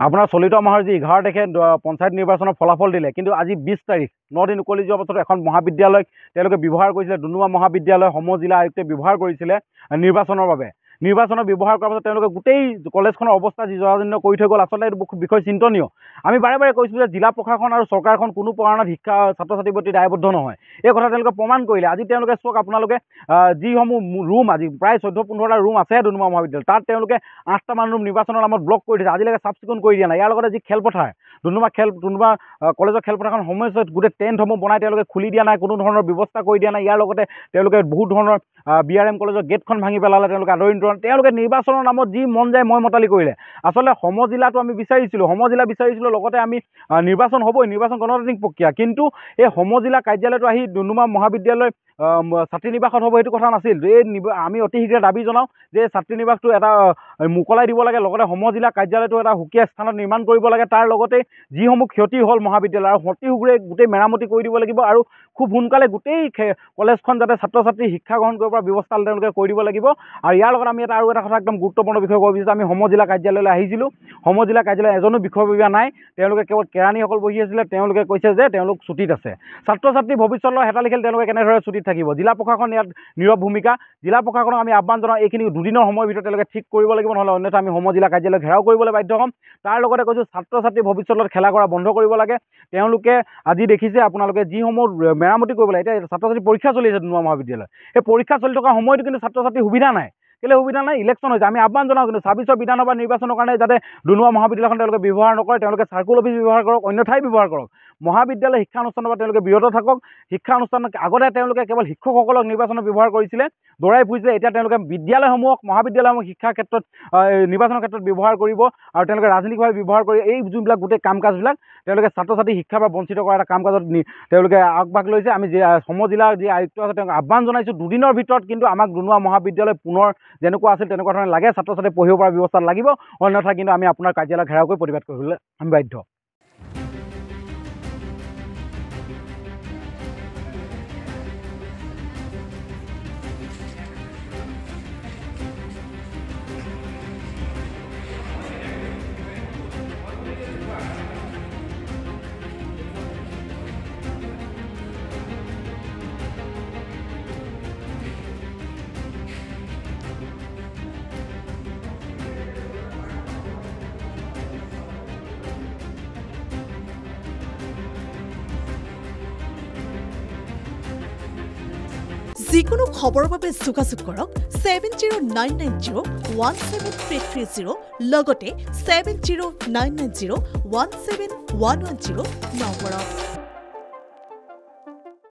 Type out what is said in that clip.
আপোনাৰ চলিত মাহৰ যি 11 তাৰিখে পঞ্চায়ত নিৰ্বাচনৰ ফলাফল দিলে কিন্তু আজি 20 তাৰিখ 9 দিন উকলি যোৱাৰ পাছত এখন মহাবিদ্যালয় তেওঁলোকে ব্যৱহাৰ কৰিছিলে ডুমডুমা মহাবিদ্যালয় সমজিলা আয়ুক্তে ব্যৱহাৰ কৰিছিলে নিৰ্বাচনৰ বাবে নিৰ্বাচনৰ ব্যৱহাৰ কৰাৰ পাছত তেওঁলোকে গোটেই কলেজখনৰ অৱস্থা যি জৰাজীৰ্ণ কৰি থৈ গ'ল আচলতে এইটো বিষয় চিন্তনীয় আমি বাৰে বাৰে কৈছোঁ যে জিলা প্ৰশাসন আৰু চৰকাৰখন কোনো কাৰণত শিক্ষা ছাত্ৰ ছাত্ৰীৰ প্ৰতি দায়বদ্ধ নহয় এই কথা তেওঁলোকে প্ৰমাণ কৰিলে আজি তেওঁলোকে চাওক আপোনালোকে যিসমূহ ৰুম আজি প্ৰায় 14-15টা ৰুম আছে ডুমডুমা মহাবিদ্যালয় তাত তেওঁলোকে 8টামান ৰুম নিৰ্বাচনৰ নামত ব্লক কৰি দিছে আজিলৈকে চাফ চিকুণ কৰি দিয়া নাই ইয়াৰ লগতে যি খেলপথাৰ ডুমডুমা কলেজৰ খেলপথাৰখন সময়ছোৱাত গোটেই টেণ্টসমূহ বনাই তেওঁলোকে খুলি দিয়া নাই কোনো ধৰণৰ ব্যৱস্থা কৰি দিয়া নাই ইয়াৰ লগতে তেওঁলোকে বহুত ধৰণৰ BRM কলেজৰ গেটখন ভাঙি পেলালে তেওঁলোকে আদৰণি তেওঁলোকে নিৰ্বাচনৰ নামত যি মন যায় মই মতালি কৰিলে আচলতে সমজিলাটো আমি বিচাৰিছিলোঁ লগতে আমি নিৰ্বাচন হ'বই নিৰ্বাচন গণতান্ত্ৰিক প্ৰক্ৰিয়া কিন্তু এই সমজিলা কাৰ্যালয়টো আহি ডুমডুমা মহাবিদ্যালয় ছাত্ৰী নিবাসত হ'ব সেইটো কথা নাছিল আমি অতি শীঘ্ৰে দাবী জনাওঁ যে ছাত্ৰী নিবাসটো এটা মুকলাই দিব লাগে লগতে সমজিলা কাৰ্যালয়টো এটা সুকীয়া স্থানত নিৰ্মাণ কৰিব লাগে তাৰ লগতে যিসমূহ ক্ষতি হ'ল মহাবিদ্যালয় আৰু অতি শীঘ্ৰে গোটেই মেৰামতি কৰি দিব লাগিব আৰু খুব সোনকালে গোটেই কলেজখন যাতে ছাত্ৰ ছাত্ৰী শিক্ষা গ্ৰহণ কৰিব পৰা ব্যৱস্থা তেওঁলোকে কৰি দিব লাগিব আৰু ইয়াৰ লগত আমি আৰু এটা কথা একদম গুৰুত্বপূৰ্ণ বিষয় ক'ব বিচাৰিছোঁ আমি সমজিলা কাৰ্যালয়লৈ আহিছিলোঁ সমজিলা কাৰ্যালয় এজনো বিষয়ববীয়া নাই তেওঁলোকে কেৱল কেৰাণীসকল বহি আছিলে তেওঁলোকে কৈছে যে তেওঁলোক ছুটীত আছে ছাত্ৰ ছাত্ৰী ভৱিষ্যতৰ হেতালি খেল তেওঁলোকে কেনেদৰে ছুটীত থাকিব জিলা প্ৰশাসন ইয়াত নীৰৱ ভূমিকা জিলা প্ৰশাসনক আমি আহ্বান জনাওঁ এইখিনি দুদিনৰ সময়ৰ ভিতৰত তেওঁলোকে ঠিক কৰিব লাগিব নহ'লে অন্যথা আমি সমজিলা কাৰ্যালয় ঘেৰাও কৰিবলৈ বাধ্য হ'ম তাৰ লগতে কৈছোঁ ছাত্ৰ ছাত্ৰী ভৱিষ্যতত খেলা কৰা বন্ধ কৰিব লাগে তেওঁলোকে আজি দেখিছে আপোনালোকে যিসমূহ মেৰামতি কৰিব লাগে এতিয়া ছাত্ৰ ছাত্ৰী পৰীক্ষা চলি আছে ডুমডুমা মহাবিদ্যালয় এই পৰীক্ষা চলি থকা সময়তো কিন্তু ছাত্ৰ ছাত্ৰীৰ সুবিধা নাই কেলে সুবিধা নাই ইলেকশ্যন হৈছে আমি আহ্বান জনাওঁ কিন্তু 26 বিধানসভা নিৰ্বাচনৰ কাৰণে যাতে ডুমডুমা মহাবিদ্যালয়খন তেওঁলোকে ব্যৱহাৰ নকৰে তেওঁলোকে চাৰ্কুল অফিচ ব্যৱহাৰ কৰক অন্য ঠাই ব্যৱহাৰ কৰক মহাবিদ্যালয় শিক্ষানুষ্ঠানৰ পৰা তেওঁলোকে বিৰত থাকক শিক্ষানুষ্ঠান আগতে তেওঁলোকে কেৱল শিক্ষকসকলক নিৰ্বাচনত ব্যৱহাৰ কৰিছিলে দৌৰাই ফুৰিছিলে এতিয়া তেওঁলোকে বিদ্যালয়সমূহক মহাবিদ্যালয়সমূহ শিক্ষাৰ ক্ষেত্ৰত নিৰ্বাচনৰ ক্ষেত্ৰত ব্যৱহাৰ কৰিব আৰু তেওঁলোকে ৰাজনৈতিকভাৱে ব্যৱহাৰ কৰি এই যোনবিলাক গোটেই কাম কাজবিলাক তেওঁলোকে ছাত্ৰ ছাত্ৰী শিক্ষাৰ পৰা বঞ্চিত কৰা এটা কাম কাজত তেওঁলোকে আগভাগ লৈছে আমি সমজিলাৰ যি আয়ুক্ত আছে তেওঁক আহ্বান জনাইছোঁ দুদিনৰ ভিতৰত কিন্তু আমাক ডুমডুমা মহাবিদ্যালয় পুনৰ যেনেকুৱা আছিল তেনেকুৱা ধৰণে লাগে ছাত্ৰ ছাত্ৰী পঢ়িব পৰা ব্যৱস্থা লাগিব অন্যথা কিন্তু আমি আপোনাৰ কাৰ্যালয় ঘেৰাও কৰি প্ৰতিবাদ কৰিবলৈ আমি বাধ্য যিকোনো খবৰৰ বাবে যোগাযোগ কৰক 7099017330 লগতে 7099017110 নম্বৰত।